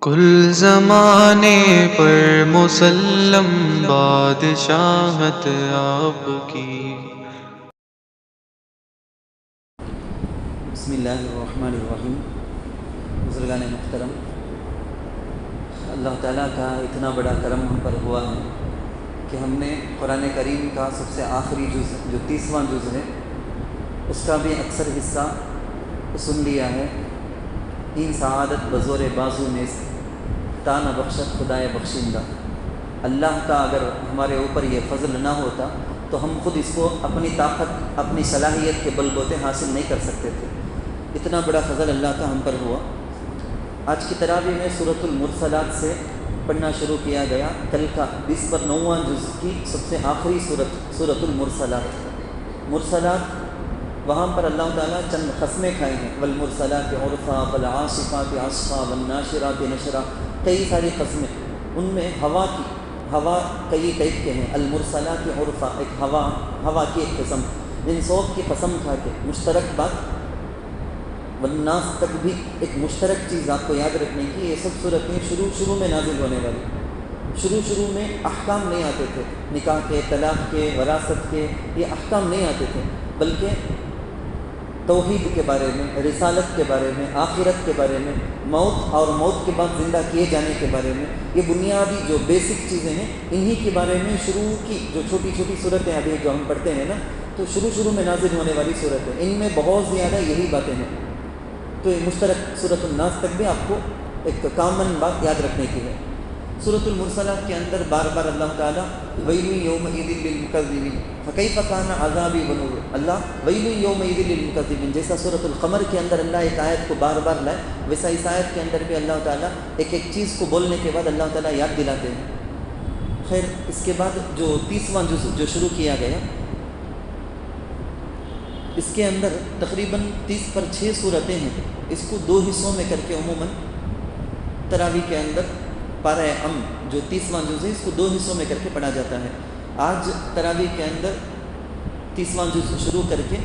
کل زمانے پر مسلم بادشاہت آپ کی۔ بسم اللہ الرحمن الرحیم۔ بزرگان محترم، اللہ تعالیٰ کا اتنا بڑا کرم ہم پر ہوا ہے کہ ہم نے قرآن کریم کا سب سے آخری جز جو 30واں جز ہے اس کا بھی اکثر حصہ سن لیا ہے۔ این سعادت بزور بازو نیست تا نہ بخشت خدائے بخشندہ۔ اللہ کا اگر ہمارے اوپر یہ فضل نہ ہوتا تو ہم خود اس کو اپنی طاقت اپنی صلاحیت کے بل بوتے حاصل نہیں کر سکتے تھے۔ اتنا بڑا فضل اللہ کا ہم پر ہوا۔ آج کی تراویح میں سورۃ المرسلات سے پڑھنا شروع کیا گیا۔ کل کا 29واں جز کی سب سے آخری سورۃ المرسلات۔ مرسلات وہاں پر اللہ تعالیٰ چند قسمیں کھائی ہیں، والمرسلات عرفا فالعاصفات عصفا والناشرات نشرا، کئی ساری قسمیں۔ ان میں ہوا کئی ٹائپ کے ہیں۔ المرسلات عرفا ایک ہوا کی ایک قسم، انصوف کی قسم کھا کے مشترک بات، والناس تک بھی ایک مشترک چیز آپ کو یاد رکھنے کی۔ یہ سب صورتیں شروع میں نازل ہونے والی۔ شروع میں احکام نہیں آتے تھے، نکاح کے، طلاق کے، وراثت کے، یہ احکام نہیں آتے تھے، بلکہ توحید کے بارے میں، رسالت کے بارے میں، آخرت کے بارے میں، موت اور موت کے بعد زندہ کیے جانے کے بارے میں، یہ بنیادی جو بیسک چیزیں ہیں انہی کے بارے میں شروع کی جو چھوٹی چھوٹی صورتیں ابھی جو ہم پڑھتے ہیں نا، تو شروع میں نازل ہونے والی صورتیں، ان میں بہت زیادہ یہی باتیں ہیں۔ تو یہ مشترک سورۃ الناس تک بھی آپ کو ایک کامن بات یاد رکھنے کی ہے۔ سورۃ المرسلات کے اندر بار بار اللہ تعالیٰ ویل یومئذ للمکذبین فکیف کان عذابی ونذر، اللہ ویل یومئذ للمکذبین، جیسا سورۃ القمر کے اندر اللہ ایک آیت کو بار بار لائے، ویسا اس آیت کے اندر بھی اللہ تعالیٰ ایک چیز کو بولنے کے بعد اللہ تعالیٰ یاد دلاتے ہیں۔ خیر، اس کے بعد جو 30واں جز جو شروع کیا گیا، اس کے اندر تقریباً 30 پر 6 صورتیں ہیں۔ اس کو 2 حصوں میں کر کے عموماً تراویح کے اندر پارہ جو 30واں جز ہے اس کو 2 حصوں میں کر کے پڑھا جاتا ہے۔ آج تراویح کے اندر 30واں جز شروع کر کے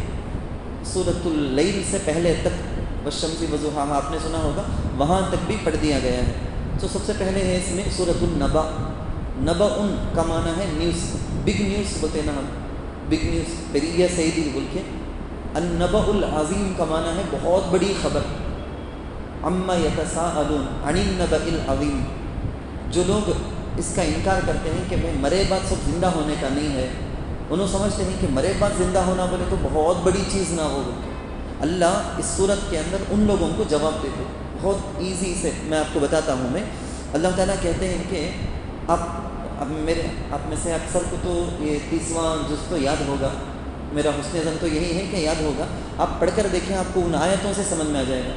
سورۃ اللیل سے پہلے تک، والشمس وضحاہا آپ نے سنا ہوگا، وہاں تک بھی پڑھ دیا گیا ہے۔ تو سب سے پہلے ہے اس میں سورۃ النبا۔ نبا کا معنی ہے نیوز، بگ نیوز بولتے نا ہم، بگ نیوز، پیریہ سعیدی بول کے۔ النبأ العظیم کا معنی ہے بہت بڑی خبر۔ عما یتساءلون عن النبأ العظیم، جو لوگ اس کا انکار کرتے ہیں کہ بھائی مرے بعد سب زندہ ہونے کا نہیں ہے، انہوں سمجھتے ہیں کہ مرے بعد زندہ ہونا بولے تو بہت بڑی چیز نہ ہو، اللہ اس صورت کے اندر ان لوگوں کو جواب دیتے۔ بہت ایزی سے میں آپ کو بتاتا ہوں۔ میں اللہ تعالیٰ کہتے ہیں کہ آپ میں سے اکثر کو تو یہ 30واں جز تو یاد ہوگا، میرا حسن ظن تو یہی ہے کہ یاد ہوگا۔ آپ پڑھ کر دیکھیں، آپ کو ان آیتوں سے سمجھ میں آ جائے گا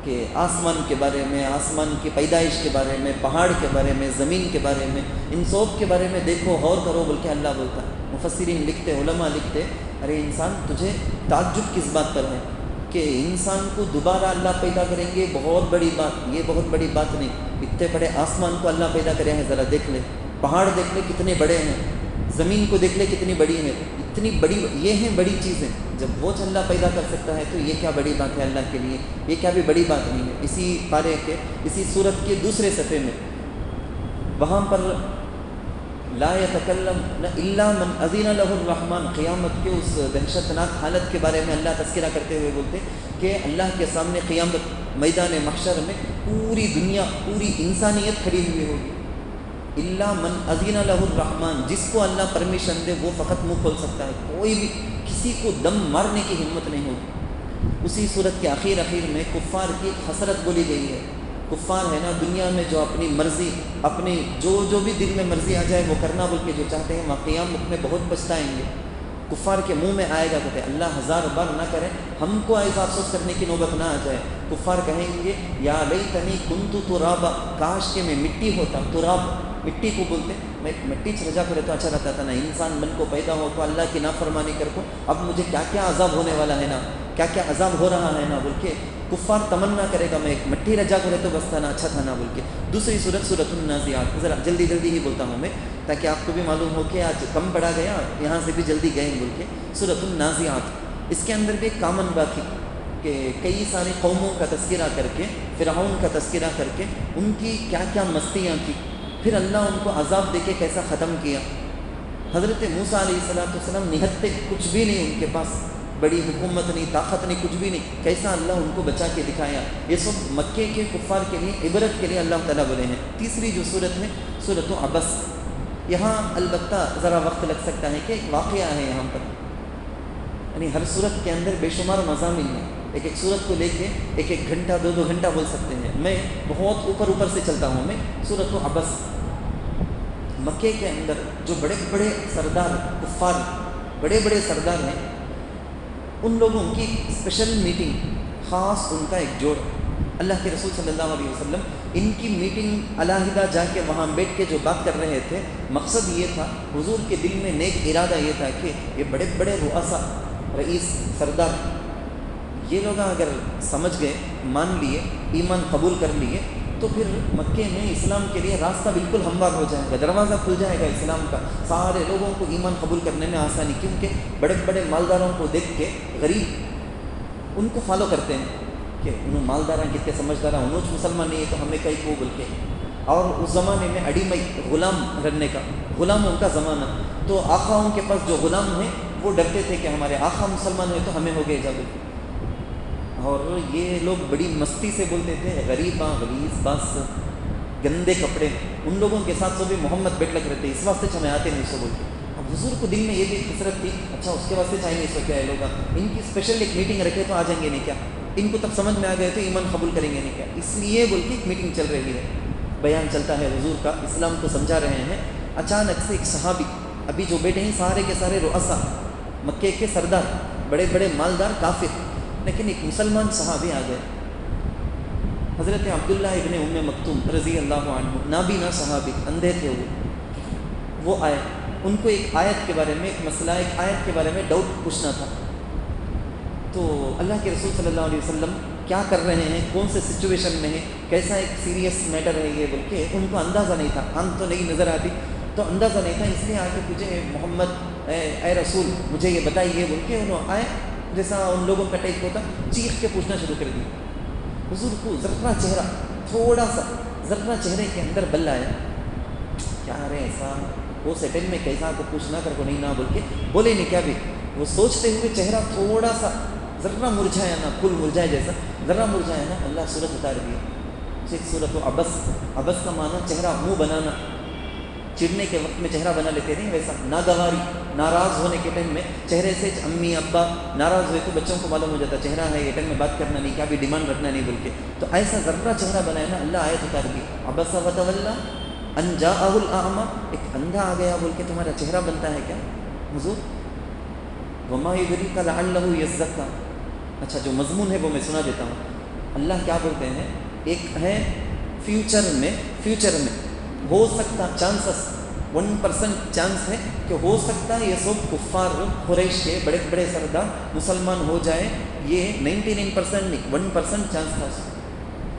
کہ آسمان کے بارے میں، آسمان کی پیدائش کے بارے میں، پہاڑ کے بارے میں، زمین کے بارے میں، انصوف کے بارے میں دیکھو، غور کرو بول کے اللہ بولتا ہے۔ مفسرین لکھتے، علماء لکھتے، ارے انسان تجھے تعجب کس بات پر ہے کہ انسان کو دوبارہ اللہ پیدا کریں گے، بہت بڑی بات، یہ بہت بڑی بات نہیں۔ اتنے بڑے آسمان کو اللہ پیدا کرے ہیں، ذرا دیکھ لے، پہاڑ دیکھ لے کتنے بڑے ہیں، زمین کو دیکھ لے کتنی بڑی ہے، اتنی بڑی، یہ ہیں بڑی چیزیں۔ جب وہ اللہ پیدا کر سکتا ہے تو یہ کیا بڑی بات ہے اللہ کے لیے، یہ کیا بھی بڑی بات نہیں ہے۔ اسی پارے کے اسی سورت کے دوسرے صفحے میں وہاں پر لا یتکلم الا من اذن له الرحمن، قیامت کے اس دہشتناک حالت کے بارے میں اللہ تذکرہ کرتے ہوئے بولتے کہ اللہ کے سامنے قیامت میدان محشر میں پوری دنیا، پوری انسانیت کھڑی ہوئی ہوگی۔ الا من اذن له الرحمن، جس کو اللہ پرمیشن دے وہ فقط منہ کھول سکتا ہے، کوئی بھی کسی کو دم مارنے کی ہمت نہیں ہوگی۔ اسی صورت کے آخر میں کفار کی حسرت بولی گئی ہے۔ کفار ہے نا دنیا میں جو اپنی مرضی، اپنی جو بھی دل میں مرضی آ جائے وہ کرنا بول کے جو چاہتے ہیں، وہاں قیامت میں بہت پچھتائیں گے۔ کفار کے منہ میں آئے گا کہ اللہ 1000 بار نہ کرے، ہم کو ایسا افسوس کرنے کی نوبت نہ آ جائے۔ کفار کہیں گے یا لیتنی کنت ترابا، کاش کہ میں مٹی ہوتا۔ تراب مٹی کو بولتے، میں مٹی رجا کرے تو اچھا رہتا تھا نا، انسان بن کو پیدا ہو تو اللہ کی نافرمانی کر کو، اب مجھے کیا کیا عذاب ہونے والا ہے نا، کیا کیا عذاب ہو رہا ہے نا بول کے کفار تمنا کرے گا، میں ایک مٹی رجا کرے تو بس تھا نا، اچھا تھا نا بول کے۔ دوسری سورت سورۃ النازعات، ذرا جلدی ہی بولتا ہوں میں تاکہ آپ کو بھی معلوم ہو کہ آج کم پڑھا گیا، یہاں سے بھی جلدی گئے بول کے۔ سورۃ النازعات، اس کے اندر بھی ایک کامن بات ہے کہ کئی ساری قوموں کا تذکرہ کر کے فرعون کا تذکرہ کر کے ان کی کیا کیا مستیاں کی، پھر اللہ ان کو عذاب دے کے کیسا ختم کیا۔ حضرت موسیٰ علیہ السلام نہتے کچھ بھی نہیں، ان کے پاس بڑی حکومت نہیں، طاقت نہیں، کچھ بھی نہیں، کیسا اللہ ان کو بچا کے دکھایا۔ یہ سب مکے کے کفار کے لیے عبرت کے لیے اللہ تعالیٰ بولے ہیں۔ تیسری جو صورت ہے سورۃ عبس، یہاں البتہ ذرا وقت لگ سکتا ہے کہ ایک واقعہ ہے یہاں پر، یعنی ہر صورت کے اندر بے شمار مضامین ہیں، ایک ایک صورت کو لے کے ایک ایک گھنٹہ دو دو گھنٹہ بول سکتے ہیں۔ میں بہت اوپر سے چلتا ہوں۔ میں سورۃ عبس، مکے کے اندر جو بڑے بڑے سردار کفار، بڑے بڑے سردار ہیں، ان لوگوں کی اسپیشل میٹنگ، خاص ان کا ایک جوڑ، اللہ کے رسول صلی اللہ علیہ وسلم ان کی میٹنگ علیحدہ جا کے وہاں بیٹھ کے جو بات کر رہے تھے، مقصد یہ تھا، حضور کے دل میں نیک ارادہ یہ تھا کہ یہ بڑے بڑے رؤسا، رئیس، سردار، یہ لوگ اگر سمجھ گئے، مان لیے، ایمان قبول کر لیے، تو پھر مکے میں اسلام کے لیے راستہ بالکل ہموار ہو جائے گا، دروازہ کھل جائے گا اسلام کا، سارے لوگوں کو ایمان قبول کرنے میں آسانی، کیونکہ بڑے بڑے مالداروں کو دیکھ کے غریب ان کو فالو کرتے ہیں کہ انہوں مالدار ہیں، کتنے سمجھدار ہیں، انہوں مسلمان نہیں ہے تو ہمیں کئی کو بول کے۔ اور اس زمانے میں اڑیمئی، غلام رہنے کا، غلاموں کا زمانہ، تو آقاؤں کے پاس جو غلام ہیں وہ ڈرتے تھے کہ ہمارے آقا مسلمان ہیں تو ہمیں ہو گئے جادو، اور یہ لوگ بڑی مستی سے بولتے تھے، غریباں، غلیظ بس، گندے کپڑے، ان لوگوں کے ساتھ تو بھی محمد بیٹھ لگ رہتے، اس واسطے ہمیں آتے نہیں سو بول کے۔ اب حضور کو دل میں یہ بھی حسرت تھی، اچھا اس کے واسطے چاہیے نہیں سو کیا ہے لوگ، ان کی اسپیشل ایک میٹنگ رکھے تو آ جائیں گے نہیں کیا، ان کو تب سمجھ میں آ گئے تو ایمان قبول کریں گے نہیں کیا، اس لیے بول کے ایک میٹنگ چل رہی ہے، بیان چلتا ہے حضور کا، اسلام کو سمجھا رہے ہیں۔ اچانک سے ایک صحابی، ابھی جو بیٹھے ہیں سارے کے سارے رؤسا، مکے کے سردار، بڑے بڑے مالدار کافر، لیکن ایک مسلمان صحابی آ گئے، حضرت عبداللہ ابن ام مکتوم رضی اللہ عنہ، نابینا صحابی، اندھے تھے وہ آئے، ان کو ایک آیت کے بارے میں، ایک مسئلہ، ایک آیت کے بارے میں ڈاؤٹ پوچھنا تھا۔ تو اللہ کے رسول صلی اللہ علیہ وسلم کیا کر رہے ہیں، کون سے سچویشن میں ہیں، کیسا ایک سیریس میٹر ہے یہ، بول کے ان کو اندازہ نہیں تھا، آنکھ تو نہیں نظر آتی تو اندازہ نہیں تھا، اس لیے آ کے پوچھے محمد اے رسول مجھے یہ بتائیے، بول کے انہوں آئے، جیسا ان لوگوں کا ٹائپ ہوتا، چیخ کے پوچھنا شروع کر دیا۔ حضور کو ذرا چہرہ، تھوڑا سا ذرا چہرے کے اندر بل آیا، کیا رہے ایسا، وہ سیٹل میں کیسا کو پوچھنا کر کو نہیں نہ بول کے بولے نہیں کیا بھی، وہ سوچتے ہوئے چہرہ تھوڑا سا ذرا مرجھایا نا، پھول مرجھائے جیسا ذرا مرجھایا نا، اللہ صورت اتار دیا، ایک صورت عبس، عبس کا معنی چہرہ منہ بنانا، چڑنے کے وقت میں چہرہ بنا لیتے نہیں، ویسا ناگواری، ناراض ہونے کے ٹائم میں چہرے سے امی ابا ناراض ہوئے تو بچوں کو معلوم ہو جاتا چہرہ ہے یہ ٹائم میں بات کرنا نہیں، کیا بھی ڈیمانڈ رکھنا نہیں بول کے، تو ایسا ذرا چہرہ بنایا نا، اللہ آیت اتار دی، عبس وتولی ان جاءہ الاعمی، ایک اندھا آ گیا بول کے تمہارا چہرہ بنتا ہے کیا حضور، وما یدریک لعلہ یزکیٰ۔ اچھا جو مضمون ہے وہ میں سنا دیتا ہوں، اللہ کیا بولتے ہیں، ایک ہے فیوچر میں ہو سکتا، چانسز 1% چانس ہے کہ ہو سکتا ہے یہ سب کفار قریش کے بڑے بڑے سردار مسلمان ہو جائے، یہ 99% نہیں، 1% چانس تھا،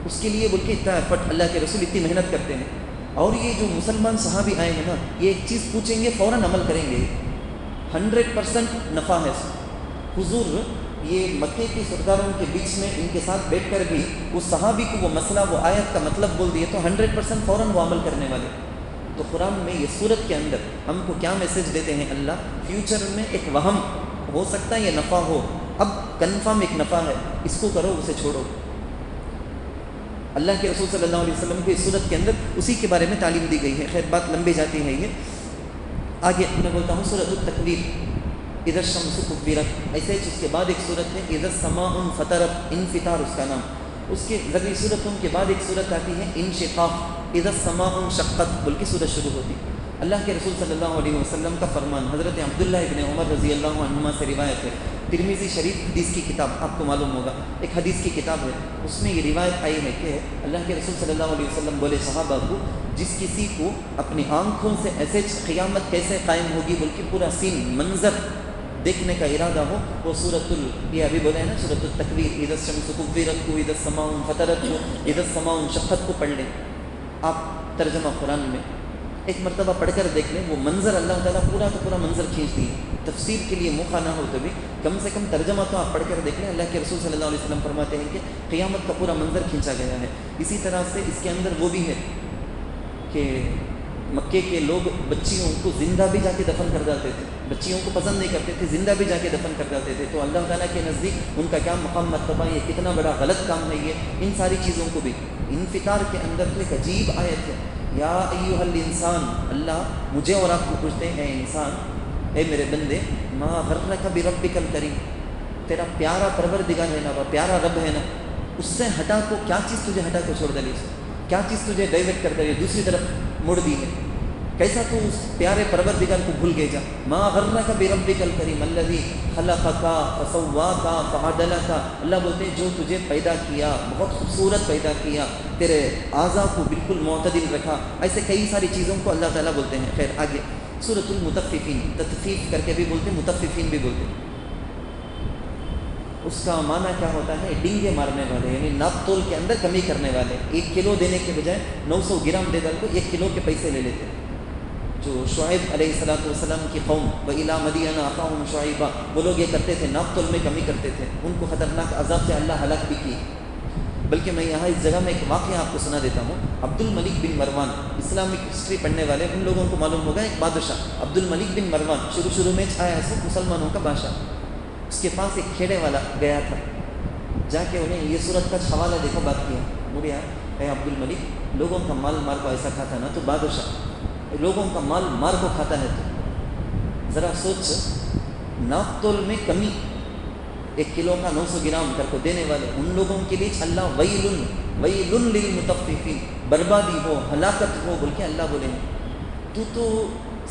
اس کے لیے بول کے اتنا ایفرٹ اللہ کے رسول اتنی محنت کرتے ہیں، اور یہ جو مسلمان صحابی آئے ہیں نا، یہ ایک چیز پوچھیں گے فوراً عمل کریں گے، 100% نفع ہے۔ حضور یہ مکے کے سرداروں کے بیچ میں ان کے ساتھ بیٹھ کر بھی اس صحابی کو وہ مسئلہ، وہ آیت کا مطلب بول دیے تو 100% فوراً وہ عمل کرنے والے۔ تو قرآن میں یہ صورت کے اندر ہم کو کیا میسج دیتے ہیں اللہ، فیوچر میں ایک وہم ہو سکتا ہے یہ نفع ہو، اب کنفرم ایک نفع ہے، اس کو کرو اسے چھوڑو۔ اللہ کے رسول صلی اللہ علیہ وسلم کو اس صورت کے اندر اسی کے بارے میں تعلیم دی گئی ہے۔ خیر بات لمبی جاتی ہے، یہ آگے میں بولتا ہوں سورۃ التکویر، اذا الشمس کورت، ایسے ہی اس کے بعد ایک صورت ہے اذا السماء انفطرت، انفطار اس کا نام، اس کے ذری صورتوں کے بعد ایک صورت آتی ہے انشقاق، اذا السماء انشقت بول کے صورت شروع ہوتی۔ اللہ کے رسول صلی اللہ علیہ وسلم کا فرمان حضرت عبداللہ ابن عمر رضی اللہ عنہما سے روایت ہے، ترمذی شریف حدیث کی کتاب، آپ کو معلوم ہوگا ایک حدیث کی کتاب ہے، اس میں یہ روایت آئی ہے کہ اللہ کے رسول صلی اللہ علیہ وسلم بولے صحابہ کو، جس کسی کو اپنی آنکھوں سے ایسے قیامت کیسے قائم ہوگی بول کے پورا سین منظر دیکھنے کا ارادہ ہو، وہ یہ ابھی بولے ہیں نا سورۃ التکویر، اذا الشمس کورت کو، اذا السماء انفطرت کو، اذا السماء انشقت کو پڑھ لیں آپ ترجمہ قرآن میں، ایک مرتبہ پڑھ کر دیکھ لیں، وہ منظر اللہ تعالیٰ پورا کا پورا منظر کھینچ دیے. تفسیر کے لیے موقع نہ ہو تو بھی کم سے کم ترجمہ تو آپ پڑھ کر دیکھ لیں. اللہ کے رسول صلی اللہ علیہ وسلم فرماتے ہیں کہ قیامت کا پورا منظر کھینچا گیا ہے. اسی طرح سے اس کے اندر وہ بھی ہے کہ مکے کے لوگ بچیوں کو زندہ بھی جا کے دفن کر جاتے تھے، بچیوں کو پسند نہیں کرتے تھے، زندہ بھی جا کے دفن کر جاتے تھے. تو اللہ تعالیٰ کے نزدیک ان کا کیا مقام مرتبہ، یہ کتنا بڑا غلط کام ہے یہ. ان ساری چیزوں کو بھی انفطار کے اندر تو ایک عجیب آیت ہے، یا ایھا الانسان، اللہ مجھے اور آپ کو پوچھتے ہیں، اے انسان، اے میرے بندے، ما غرک بربک الکریم، تیرا پیارا پروردگار ہے نا، وہ پیارا رب ہے نا، اس سے ہٹا کو کیا چیز تجھے ہٹا کو چھوڑ ڈالی، کیا چیز تجھے ڈائیورٹ کر دی، دوسری طرف مڑ دی ہے، کیسا تو اس پیارے پروردگار کو بھول گئے جا. ما غرک بربک الکریم الذی خلقک فسواک فعدلک. اللہ بولتے ہیں جو تجھے پیدا کیا، بہت خوبصورت پیدا کیا، تیرے اعضاء کو بالکل معتدل رکھا. ایسے کئی ساری چیزوں کو اللہ تعالیٰ بولتے ہیں. خیر آگے سورۃ المطففین، تطفیف کر کے بھی بولتے ہیں، مطففین بھی بولتے ہیں. اس کا معنی کیا ہوتا ہے؟ ڈنگے مارنے والے، یعنی ناپ تول کے اندر کمی کرنے والے. 1 کلو دینے کے بجائے 900 گرام دے کر کو 1 کلو کے پیسے لے لیتے. جو شعیب علیہ السلام کی قوم، وَإِلَىٰ مَدْيَنَ أَخَاهُمْ شُعَيْبًا، وہ لوگ یہ کرتے تھے، ناپ تول میں کمی کرتے تھے. ان کو خطرناک عذاب سے اللہ ہلاک بھی کی. بلکہ میں یہاں اس جگہ میں ایک واقعہ آپ کو سنا دیتا ہوں. عبد الملک بن مروان، اسلامک ہسٹری پڑھنے والے ان لوگوں کو معلوم ہوگا، ایک بادشاہ عبد الملک بن مروان شروع میں آیا ہے مسلمانوں کا بادشاہ. اس کے پاس ایک کھیڑے والا گیا تھا، جا کے انہیں یہ صورت کا حوالہ دیکھو بات کیا. بولے اے عبد الملک، لوگوں کا مال مار کو ایسا کھاتا نا، تو بادشاہ لوگوں کا مال مار کو کھاتا ہے، تو ذرا سوچ، ناپ تول میں کمی 1 کلو کا 900 گرام کر کو دینے والے ان لوگوں کے لیے اللہ ویل للمطففین، بربادی ہو، ہلاکت ہو بول کے اللہ بولے ہیں. تو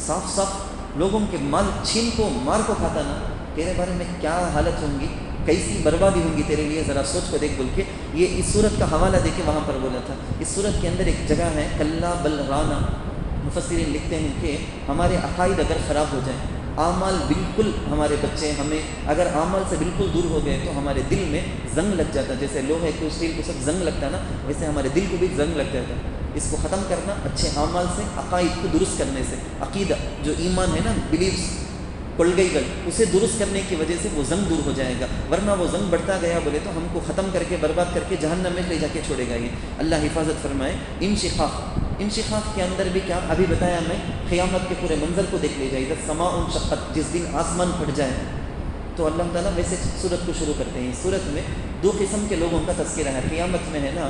صاف صاف لوگوں کے مال چھین کو مار کو کھاتا نا، تیرے بارے میں کیا حالت ہوں گی، کیسی بربادی ہوں گی تیرے لیے، ذرا سوچ کو دیکھ بول کے یہ اس صورت کا حوالہ دے کے وہاں پر بولا تھا. اس صورت کے اندر ایک جگہ ہے کلا بل رانا. مفسرین لکھتے ہیں کہ ہمارے عقائد اگر خراب ہو جائیں، اعمال بالکل، ہمارے بچے ہمیں اگر اعمال سے بالکل دور ہو گئے تو ہمارے دل میں زنگ لگ جاتا ہے. جیسے لوہے کو اسٹیل کو سب زنگ لگتا ہے نا، ویسے ہمارے دل کو بھی زنگ لگ جاتا ہے. اس کو ختم کرنا اچھے اعمال سے، عقائد کو درست کرنے سے، عقیدہ جو ایمان ہے نا، بلیفس کلگئی اسے درست کرنے کی وجہ سے وہ زنگ دور ہو جائے گا. ورنہ وہ زنگ بڑھتا گیا بولے تو ہم کو ختم کر کے برباد کر کے جہنم میں لے جا کے چھوڑے گا. یہ اللہ حفاظت فرمائے. انشقاق کے اندر بھی کیا ابھی بتایا میں، قیامت کے پورے منظر کو دیکھ لے جائے. اذا السماء انشقت، جس دن آسمان پھٹ جائے. تو اللہ تعالیٰ ویسے سورت کو شروع کرتے ہیں. سورت میں 2 قسم کے لوگوں کا تذکرہ ہے. قیامت میں ہے نا،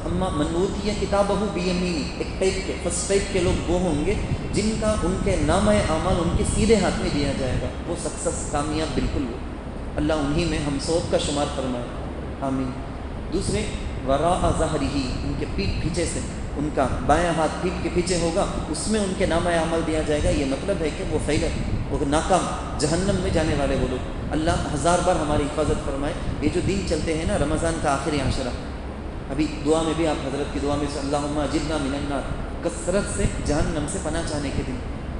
اما من اوتی کتابہ بیمینی، ایک ٹائپ کے فرسٹ ٹائپ کے لوگ وہ ہوں گے جن کا ان کے نامہ اعمال ان کے سیدھے ہاتھ میں دیا جائے گا. وہ سکسیس، کامیاب بالکل وہ. اللہ انہی میں ہم سب کا شمار فرمائے، آمین. دوسرے وراء ظہرہ، ان کے پیٹھ پیچھے سے، ان کا بایاں ہاتھ پیٹھ کے پیچھے ہوگا، اس میں ان کے نامہ عمل دیا جائے گا. یہ مطلب ہے کہ وہ فیلر، وہ ناکام، جہنم میں جانے والے وہ لوگ. اللہ 1000 بار ہماری حفاظت فرمائے. یہ جو دن چلتے ہیں نا، رمضان کا آخری عشرہ، ابھی دعا میں بھی آپ حضرت کی دعا میں سے اللہم اجرنا من النار، کثرت سے جہنم سے پناہ چاہنے کے دن.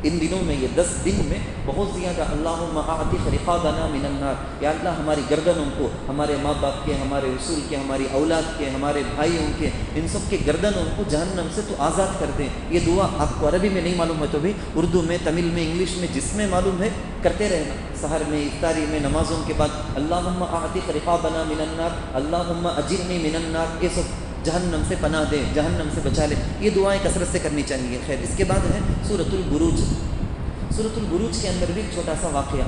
ان دنوں میں یہ 10 دن میں بہت زیادہ اللہم اعتق رقابنا من النار، یا اللہ ہماری گردنوں کو، ہمارے ماں باپ کے، ہمارے رسول کے، ہماری اولاد کے، ہمارے بھائیوں کے، ان سب کے گردنوں کو جہنم سے تو آزاد کر دیں. یہ دعا آپ کو عربی میں نہیں معلوم ہے تو بھی اردو میں، تمل میں، انگلش میں، جس میں معلوم ہے کرتے رہنا. سحر میں، افطاری میں، نمازوں کے بعد اللہم اعتق رقابنا من النار، اللہم اجرنی من النار، یہ سب جہنم سے پناہ دے، جہنم سے بچا لے. یہ دعائیں کثرت سے کرنی چاہیے. خیر اس کے بعد ہے سورۃ البروج. سورۃ البروج کے اندر بھی ایک چھوٹا سا واقعہ.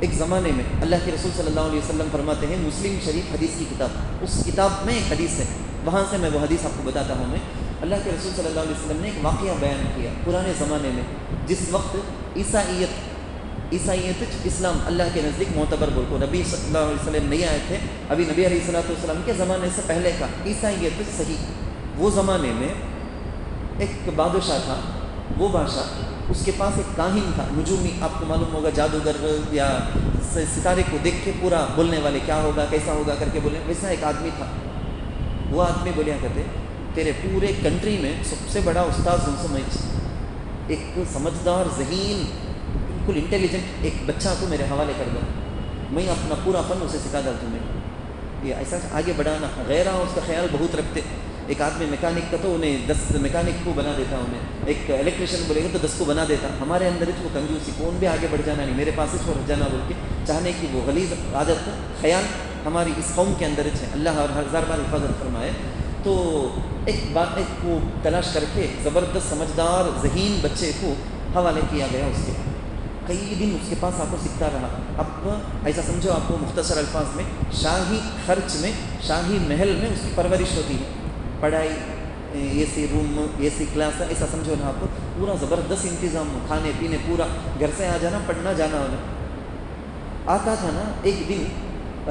ایک زمانے میں اللہ کے رسول صلی اللہ علیہ وسلم فرماتے ہیں، مسلم شریف حدیث کی کتاب، اس کتاب میں ایک حدیث ہے، وہاں سے میں وہ حدیث آپ کو بتاتا ہوں. میں اللہ کے رسول صلی اللہ علیہ وسلم نے ایک واقعہ بیان کیا پرانے زمانے میں، جس وقت عیسائیت اسلام اللہ کے نزدیک معتبر بول کو، نبی صلی اللہ علیہ وسلم نہیں آئے تھے ابھی، نبی علیہ السلام کے زمانے سے پہلے کا عیسائیت صحیح. وہ زمانے میں ایک بادشاہ تھا. وہ بادشاہ، اس کے پاس ایک کاہن تھا، نجومی، آپ کو معلوم ہوگا جادوگر یا ستارے کو دیکھ کے پورا بولنے والے، کیا ہوگا کیسا ہوگا کر کے بولے، ویسا ایک آدمی تھا. وہ آدمی بولیا کرتے، تیرے پورے کنٹری میں سب سے بڑا استاذ ہوں سمجھ، ایک سمجھدار، ذہین، بالکل انٹیلیجنٹ ایک بچہ کو میرے حوالے کر دو، میں اپنا پورا فن اسے سکھا دوں تمہیں. یہ ایسا آگے بڑھانا، غیرہ اس کا خیال بہت رکھتے. ایک آدمی میکینک کا تو انہیں 10 میکینک کو بنا دیتا، انہیں ایک الیکٹریشین بولے گا تو 10 کو بنا دیتا. ہمارے اندر وہ کنجوسی کون بھی آگے بڑھ جانا نہیں، میرے پاس چھوڑ جانا بول کے چاہنے کی وہ غلیظ عادت خیال ہماری اس قوم کے اندر ہے. اللہ اور ہزار بار حفاظت فرمائے. تو ایک کو تلاش کر کے زبردست سمجھدار ذہین بچے کو حوالے کیا گیا. اس کے کئی دن اس کے پاس آپ کو سیکھتا رہا. اب ایسا سمجھو آپ کو مختصر الفاظ میں شاہی خرچ میں، شاہی محل میں اس کی پرورش ہوتی ہے. پڑھائی، اے سی روم، اے سی کلاس، ایسا سمجھو نا آپ کو پورا زبردست انتظام، کھانے پینے پورا، گھر سے آ جانا پڑھنا جانا ہونا. آتا تھا نا ایک دن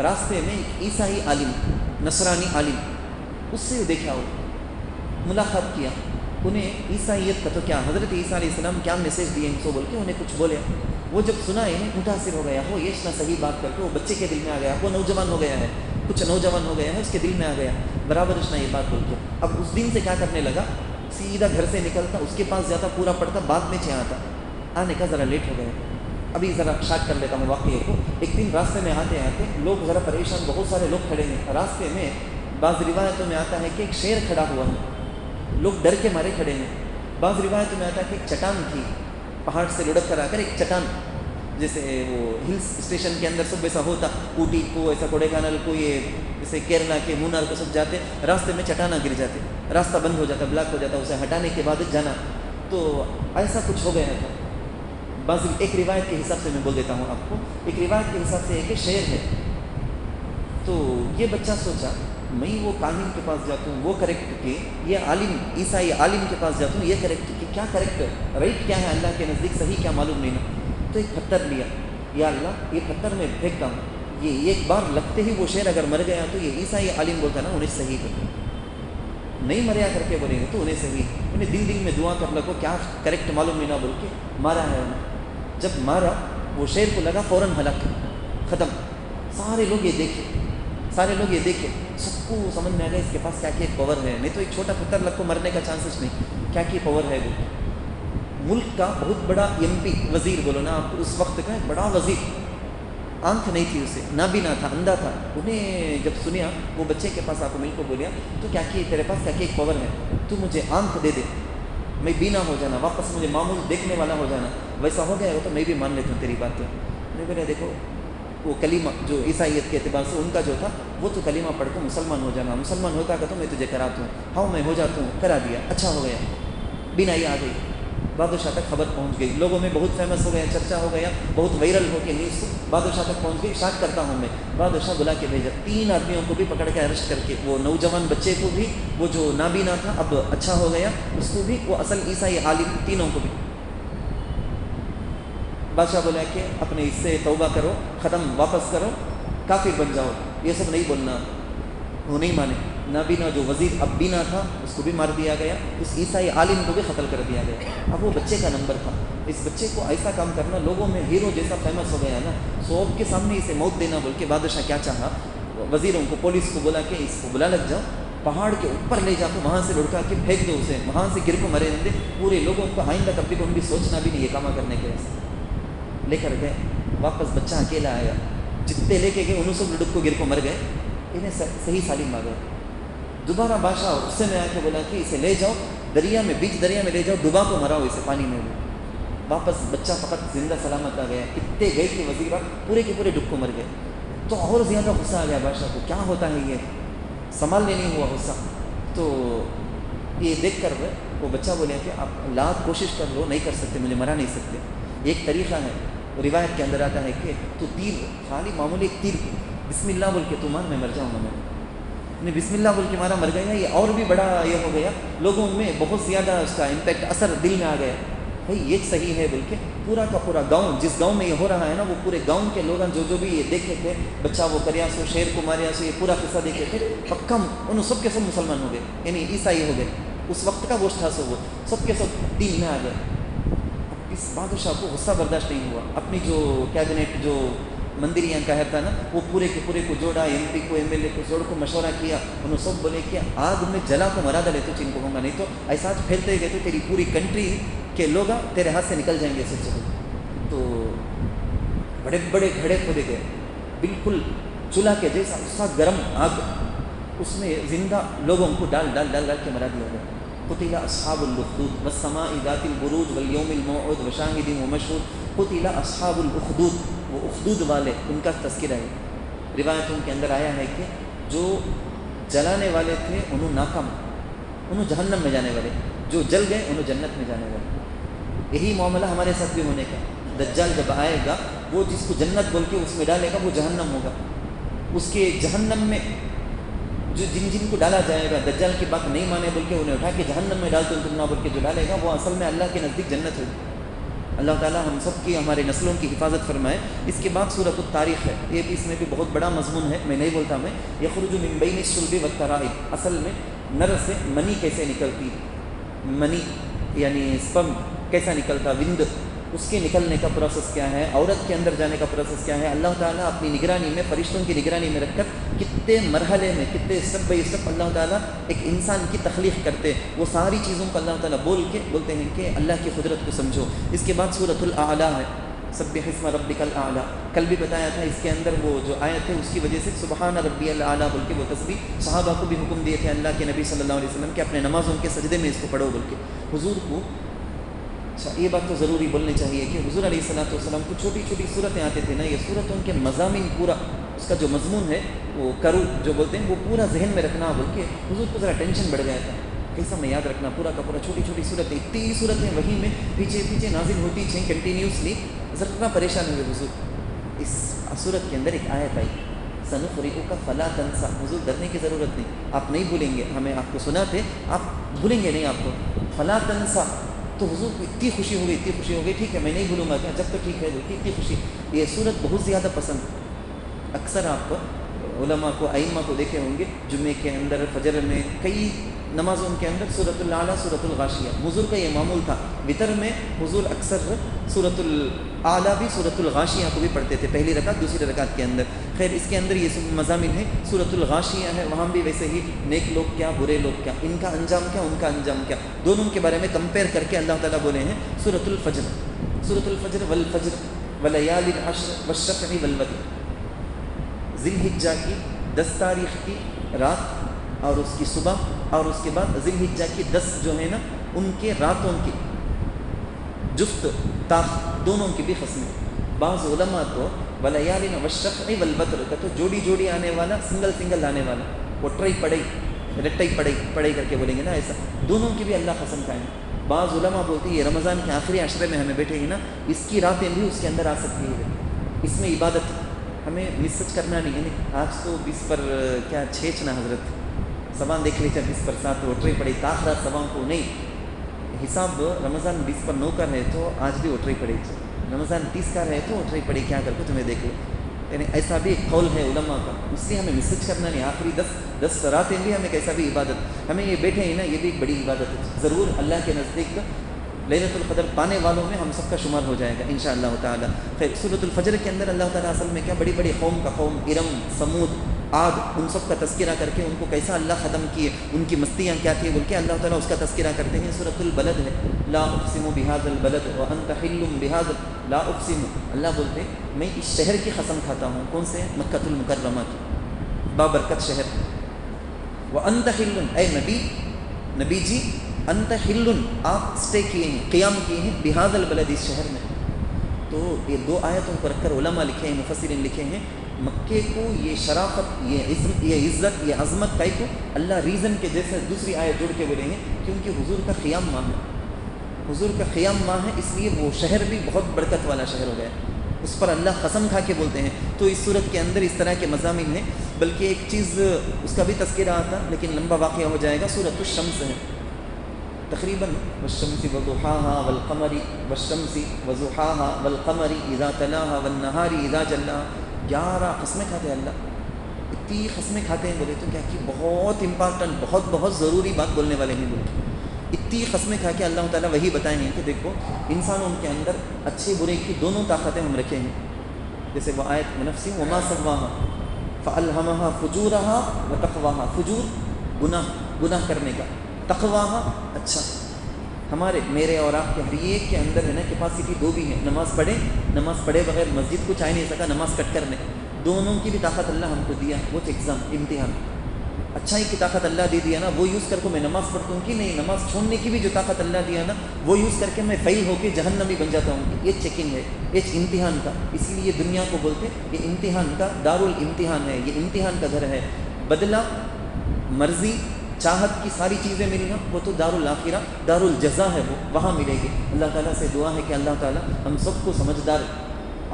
راستے میں ایک عیسائی عالم، نصرانی عالم، اس سے دیکھا ہو، ملاقات کیا. انہیں عیسائیت کا تو کیا، حضرت عیسیٰ علیہ السلام کیا میسیج دیے ان کو بول کے انہیں کچھ بولے. وہ جب سنا انہیں متاثر ہو گیا. وہ یہ صحیح بات کر کے وہ بچے کے دل میں آ گیا. وہ نوجوان ہو گیا ہے، کچھ نوجوان ہو گیا ہے، اس کے دل میں آ گیا برابر اس نے یہ بات بول کے. اب اس دن سے کیا کرنے لگا، سیدھا گھر سے نکلتا، اس کے پاس جاتا، پورا پڑھتا، بعد میں آتا. آنے کا ذرا لیٹ ہو گیا. ابھی ذرا شارٹ کر لیتا ہوں واقعے کو. ایک دن راستے میں آتے آتے لوگ ذرا پریشان، بہت سارے لوگ کھڑے ہیں راستے میں. بعض روایتوں میں آتا ہے کہ ایک شیر کھڑا ہوا ہے، لوگ ڈر کے مارے کھڑے ہیں. بعض روایتوں میں آتا ہے کہ ایک چٹان تھی، پہاڑ سے لڑک کر آ کر ایک چٹان، جیسے وہ ہلس اسٹیشن کے اندر سب ایسا ہوتا، اوٹی کو ایسا کوڑے کانل کو، یہ جیسے کیرلا کے مونار کو سب جاتے، راستے میں چٹانہ گر جاتے، راستہ بند ہو جاتا، بلاک ہو جاتا، اسے ہٹانے کے بعد جانا. تو ایسا کچھ ہو گیا تھا. بعض ایک روایت کے حساب سے میں بول دیتا ہوں آپ کو. ایک روایت کے حساب سے ایک شعر ہے. تو یہ بچہ سوچا میں وہ کاہن کے پاس جاتا ہوں، وہ کریکٹ کہ یہ عالم عیسائی عالم کے پاس جاتا ہوں، یہ کریکٹ کہ کیا کریکٹ رائٹ کیا ہے اللہ کے نزدیک، صحیح کیا معلوم نہیں نا. تو ایک پتھر لیا، یا اللہ یہ پتھر میں پھینکتا ہوں، یہ ایک بار لگتے ہی وہ شعر اگر مر گیا تو یہ عیسائی عالم بولتا نا انہیں صحیح کر، نہیں مریا کر کے بولیں گے تو انہیں صحیح. انہیں دل دل میں دعا کر لگو کیا کریکٹ معلوم نہیں نہ بول کے مارا ہے انہیں. جب مارا وہ شعر کو لگا فوراً ہلاک ختم. سارے لوگ یہ دیکھے، سب کو سمجھ میں آ گیا اس کے پاس کیا ایک پاور ہے. نہیں تو ایک چھوٹا پتھر لگ کو مرنے کا چانسز نہیں، کیا پاور ہے. وہ ملک کا بہت بڑا ایم پی، وزیر بولو نا آپ، اس وقت کا بڑا وزیر، آنکھ نہیں تھی اسے، نابینا تھا، اندھا تھا. انہیں جب سنیا وہ بچے کے پاس آپ کو مل کو بولیا تو کیا تیرے پاس کیا ایک پاور ہے، تو مجھے آنکھ دے دے، میں بینا ہو جانا، واپس مجھے معمول دیکھنے والا ہو جانا. ویسا ہو گیا ہو تو میں بھی مان لیتا ہوں تیری بات. میں بولے دیکھو وہ کلمہ جو عیسائیت کے اعتبار سے ان کا جو تھا وہ تو کلمہ پڑھ کے مسلمان ہو جانا، مسلمان ہوتا کہ تو میں تجھے کراتا ہوں. ہاں میں ہو جاتا ہوں، کرا دیا، اچھا ہو گیا، بینائی آ گئی. بادشاہ تک خبر پہنچ گئی، لوگوں میں بہت فیمس ہو گیا، چرچا ہو گیا، بہت وائرل ہو کے نیوز بادشاہ تک پہنچ گئی. اسٹارٹ کرتا ہوں میں. بادشاہ بلا کے بھیجا 3 آدمیوں کو بھی پکڑ کے اریسٹ کر کے، وہ نوجوان بچے کو بھی، وہ جو نابینا تھا اب اچھا ہو گیا اس کو بھی، وہ اصل عیسائی عالم، تینوں کو بھی. بادشاہ بولا کہ اپنے اس سے توبہ کرو، ختم، واپس کرو، کافر بن جاؤ، یہ سب نہیں بولنا. وہ نہیں مانے. نابینا جو وزیر اب بینا تھا اس کو بھی مار دیا گیا، اس عیسائی عالم کو بھی قتل کر دیا گیا. اب وہ بچے کا نمبر تھا. اس بچے کو ایسا کام کرنا، لوگوں میں ہیرو جیسا فیمس ہو گیا نا، سب کے سامنے اسے موت دینا بول کے بادشاہ کیا چاہا، وزیروں کو، پولیس کو بولا کہ اس کو بلا لگ جاؤ، پہاڑ کے اوپر لے جا کے وہاں سے لڑکا کے پھینک دو اسے، وہاں سے گر کو مرے دے. پورے لوگوں کو آئندہ کبھی کو ان بھی سوچنا بھی نہیں یہ کام کرنے کے واسطے. لے کر گئے، واپس بچہ اکیلا آیا. جتنے لے کے گئے انہوں سب لڑک کو گر کو مر گئے، انہیں صحیح سالم آ گئے. دوبارہ بادشاہ غصے میں آ کے بولا کہ اسے لے جاؤ دریا میں، بیچ دریا میں لے جاؤ، ڈبا کو مراؤ اسے پانی میں. واپس بچہ فقط زندہ سلامت آ گیا. کتنے گئے تھے وزیر پورے کے پورے ڈب کو مر گئے. تو اور زیادہ غصہ آ گیا بادشاہ کو، کیا ہوتا ہے یہ، سنبھالنے نہیں ہوا غصہ. تو یہ دیکھ کر وہ بچہ بولے کہ آپ لاکھ کوشش کر لو نہیں کر سکتے، مجھے مرا نہیں سکتے. ایک طریقہ ہے، روایت کے اندر آتا ہے کہ تو تیر، خالی معمولی ایک تیر کو بسم اللہ بول کے تو مار، میں مر جاؤں گا. میں بسم اللہ بول کے مارا، مر گیا. یہ اور بھی بڑا یہ ہو گیا، لوگوں میں بہت زیادہ اس کا امپیکٹ، اثر دل میں آ گیا. بھائی یہ صحیح ہے بول کے پورا کا پورا گاؤں، جس گاؤں میں یہ ہو رہا ہے نا، وہ پورے گاؤں کے لوگ جو بھی یہ دیکھے تھے، بچہ وہ کریا سو، شیر کو ماریا سو، یہ پورا قصہ دیکھے تھے، پکا انہوں سب کے سب مسلمان ہو گئے، یعنی عیسائی ہو گئے. اس وقت کا گوشت تھا سو، وہ سب کے سب دین میں آ گئے. اس بادشاہ کو غصہ برداشت نہیں ہوا. اپنی جو کیبنٹ، جو مندریاں کا تھا نا، وہ پورے کے پورے کو جوڑا، ایم پی کو، ایم ایل اے کو جوڑ کو مشورہ کیا. انہوں سب بولے کہ آگ میں جلا کو مرا ڈالے تو چین کو ہوں گا، نہیں تو ایسا پھیلتے گئے تو تیری پوری کنٹری کے لوگ تیرے ہاتھ سے نکل جائیں گے سچ. تو بڑے بڑے گھڑے کھودے گئے، بالکل چولہا کے جیسا اس کا گرم آگ. اس میں زندہ لوگوں کو ڈال کے مرا دیا گیا. قتل اصحاب الاخدود والسماء ذات البروج واليوم الموعود وشاهد ومشهود. قتل اصحاب الاخدود، وہ اخدود والے، ان کا تذکرہ ہے. روایتوں کے اندر آیا ہے کہ جو جلانے والے تھے انہوں ناکام، انہوں جہنم میں جانے والے، جو جل گئے انہوں جنت میں جانے والے. یہی معاملہ ہمارے ساتھ بھی ہونے کا. دجال جب آئے گا وہ جس کو جنت بول کے اس میں ڈالے گا وہ جہنم ہوگا. اس کے جہنم میں جو جن کو ڈالا جائے گا، دجال کی بات نہیں مانے بول کے انہیں اٹھا کے جہنم میں ڈال تو تم نہ بول کے جو ڈالے گا وہ اصل میں اللہ کے نزدیک جنت ہوگی. اللہ تعالیٰ ہم سب کی، ہمارے نسلوں کی حفاظت فرمائے. اس کے بعد سورۃ الطارق ہے. یہ بھی اس میں بھی بہت بڑا مضمون ہے، میں نہیں بولتا. میں یخرج من بین الصلب والترائب، اصل میں نر سے منی کیسے نکلتی، منی یعنی سپرم کیسا نکلتا، وند، اس کے نکلنے کا پروسیس کیا ہے، عورت کے اندر جانے کا پروسیس کیا ہے. اللہ تعالیٰ اپنی نگرانی میں، فرشتوں کی نگرانی میں رکھ کر کتنے مرحلے میں، کتنے اسٹیپ بائی اسٹیپ اللہ تعالیٰ ایک انسان کی تخلیق کرتے. وہ ساری چیزوں کو اللہ تعالیٰ بولتے ہیں کہ اللہ کی قدرت کو سمجھو. اس کے بعد سورۃ الاعلیٰ ہے، سبح اسم ربک الاعلیٰ. کل بھی بتایا تھا اس کے اندر وہ جو آیت ہے اس کی وجہ سے سبحان ربی الاعلیٰ بول کے وہ تسبیح صحابہ کو بھی حکم دیے تھے اللہ کے نبی صلی اللہ علیہ وسلم کہ اپنے نمازوں کے سجدے میں اس کو پڑھو بول کے. حضور کو یہ بات تو ضروری بولنی چاہیے کہ حضور علیہ الصلوۃ والسلام کو چھوٹی چھوٹی صورتیں آتے تھے نا، یہ صورتوں کے مضامین پورا اس کا جو مضمون ہے وہ کرو جو بولتے ہیں وہ پورا ذہن میں رکھنا بول کے حضور کو ذرا ٹینشن بڑھ گیا تھا. کیسا میں یاد رکھنا پورا کا پورا چھوٹی چھوٹی صورتیں، اتنی صورتیں وہی میں پیچھے نازل ہوتی تھیں کنٹینیوسلی. ذرا پریشان ہوئے حضور. اس صورت کے اندر ایک آیت آئی سنقرئک فلا تنسى. حضور ڈرنے کی ضرورت نہیں، آپ نہیں بھولیں گے. ہمیں آپ کو سنا تھے آپ بھولیں گے نہیں آپ کو. فلا تنسى تو حضور کو اتنی خوشی ہو گئی. ٹھیک ہے میں نہیں بھولوں گا کیا، جب تک ٹھیک ہے اتنی خوشی. یہ صورت بہت زیادہ پسند. اکثر آپ علماء کو، ائمہ کو دیکھے ہوں گے جمعے کے اندر، فجر میں، کئی نمازوں کے اندر سورۃ الاعلیٰ، سورۃ الغاشیہ. حضور کا یہ معمول تھا. وطر میں حضور اکثر سورۃ الاعلیٰ بھی، سورۃ الغاشیہ کو بھی پڑھتے تھے، پہلی رکعت دوسری رکعت کے اندر. خیر اس کے اندر یہ سب مضامین ہے. سورۃ الغاشیہ ہے، وہاں بھی ویسے ہی نیک لوگ کیا، برے لوگ کیا، ان کا انجام کیا، ان کا انجام کیا، دونوں کے بارے میں کمپیئر کر کے اللہ تعالیٰ بولے ہیں. سورۃ الفجر والفجر ولیال العشر والشفع والوتر. ذی الحجہ کی 10 تاریخ کی رات اور اس کی صبح، اور اس کے بعد ذی الحجہ کی 10 جو ہے نا ان کے راتوں کی جفت تاخ دونوں کی بھی قسمیں. بعض علماء تو ولیال والشفع والوتر کا تو جوڑی آنے والا، سنگل آنے والا، وہ رٹائی پڑھائی کر کے بولیں گے نا ایسا، دونوں کی بھی اللہ قسم کھائیں. بعض علماء بولتے ہیں یہ رمضان کے آخری عشرے میں ہمیں بیٹھے ہیں نا، اس کی راتیں بھی اس کے اندر آ سکتی ہے. اس میں عبادت ہمیں مسج کرنا نہیں ہے. آج تو 20 پر کیا چھیچنا حضرت سوان دیکھ لیتے 20 پر 7 وٹری پڑی تاخرات سوان کو نہیں حساب. رمضان 20 پر 9 کا رہے تو آج بھی وٹری پڑی، رمضان 30 کا رہے تو وٹری پڑی کیا کر کو تمہیں دیکھ لو. یعنی ایسا بھی ایک قول ہے علماء کا. اس لیے ہمیں مسج کرنا نہیں. آخری 10 راتیں بھی ہمیں کیسا بھی عبادت، ہمیں یہ بیٹھے ہیں نا یہ بھی ایک بڑی عبادت ہے. ضرور اللہ کے نزدیک لیلۃ القدر پانے والوں میں ہم سب کا شمار ہو جائے گا انشاءاللہ تعالی. خیر سورۃ الفجر کے اندر اللہ تعالیٰ اصل میں کیا بڑی بڑی قوم کا قوم، ارم، سمود، عاد، ان سب کا تذکرہ کر کے ان کو کیسا اللہ ختم کیے، ان کی مستیاں کیا تھیں بول کے اللہ تعالیٰ اس کا تذکرہ کرتے ہیں. سورۃ البلد ہے، لا اقسم بهذا البلد وانت حل بهذا. لا اقسم، اللہ بولتے میں اس شہر کی قسم کھاتا ہوں. کون سے؟ مکہ المکرمہ کی بابرکت شہر. وانت حل، اے نبی جی، انت حل، آپ اسٹے کیے ہیں، قیام کیے ہیں، بهذا البلد، اس شہر میں. تو یہ 2 آیتوں کو رکھ کر علماء لکھے ہیں، مفسرین لکھے ہیں مکے کو یہ شرافت، یہ عزت، یہ عظمت کا کو اللہ ریزن کے جیسے دوسری آیت جوڑ کے بولے ہیں کیونکہ حضور کا قیام ماہ ہے. حضور کا قیام ماہ ہے، اس لیے وہ شہر بھی بہت برکت والا شہر ہو گیا. اس پر اللہ قسم کھا کے بولتے ہیں. تو اس صورت کے اندر اس طرح کے مضامین ہیں. بلکہ ایک چیز اس کا بھی تذکرہ آتا لیکن لمبا واقعہ ہو جائے گا. سورۃ الشمس ہے تقریباً، والشمس وضحاها والقمر، والشمس وضحاها والقمر اذا تلاها والنهار اذا جلاها. 11 قسمیں کھاتے ہیں اللہ. اتنی قسمیں کھاتے ہیں بولے تو کیا کہ بہت امپارٹنٹ، بہت ضروری بات بولنے والے ہیں بولے. اتنی قسمیں کھا کے اللہ تعالیٰ وہی بتائیں ہیں کہ دیکھو انسانوں کے اندر اچھے برے کی دونوں طاقتیں ہم رکھے ہیں. جیسے وہ آیت نفس وما سواها فالهمها فجورها وتقواها. فجور گناہ کرنے کا، تقواها اچھا. ہمارے میرے اور آپ کے ہر ایک کے اندر ہے نا کیپاسٹی 2 بھی ہے. نماز پڑھے بغیر مسجد کو چاہ نہیں سکا، نماز کٹ کرنے، دونوں کی بھی طاقت اللہ ہم کو دیا. وہ ایگزام، امتحان. اچھائی کی طاقت اللہ دے دیا نا، وہ یوز کر کے میں نماز پڑھتا ہوں کہ نہیں، نماز چھوڑنے کی بھی جو طاقت اللہ دیا نا، وہ یوز کر کے میں فیل ہو کے جہنمی بن جاتا ہوں. یہ چیکنگ ہے، ایک امتحان کا. اسی لیے دنیا کو بولتے ہیں یہ امتحان کا دارالامتحان ہے، یہ امتحان کا گھر ہے. بدلہ، مرضی، چاہت کی ساری چیزیں ملی نا، وہ تو دارالآخرہ، دارالجزا ہے، وہ وہاں ملے گی. اللہ تعالیٰ سے دعا ہے کہ اللہ تعالیٰ ہم سب کو سمجھدار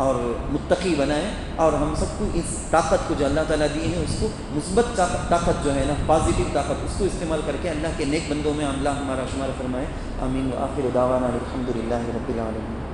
اور متقی بنائے، اور ہم سب کو اس طاقت کو جو اللہ تعالیٰ دی ہے اس کو مثبت طاقت جو ہے نا، پازیٹیو طاقت، اس کو استعمال کر کے اللہ کے نیک بندوں میں اللہ ہمارا شمار فرمائے. آمین. وآخر دعوانا الحمد للہ رب العالمین.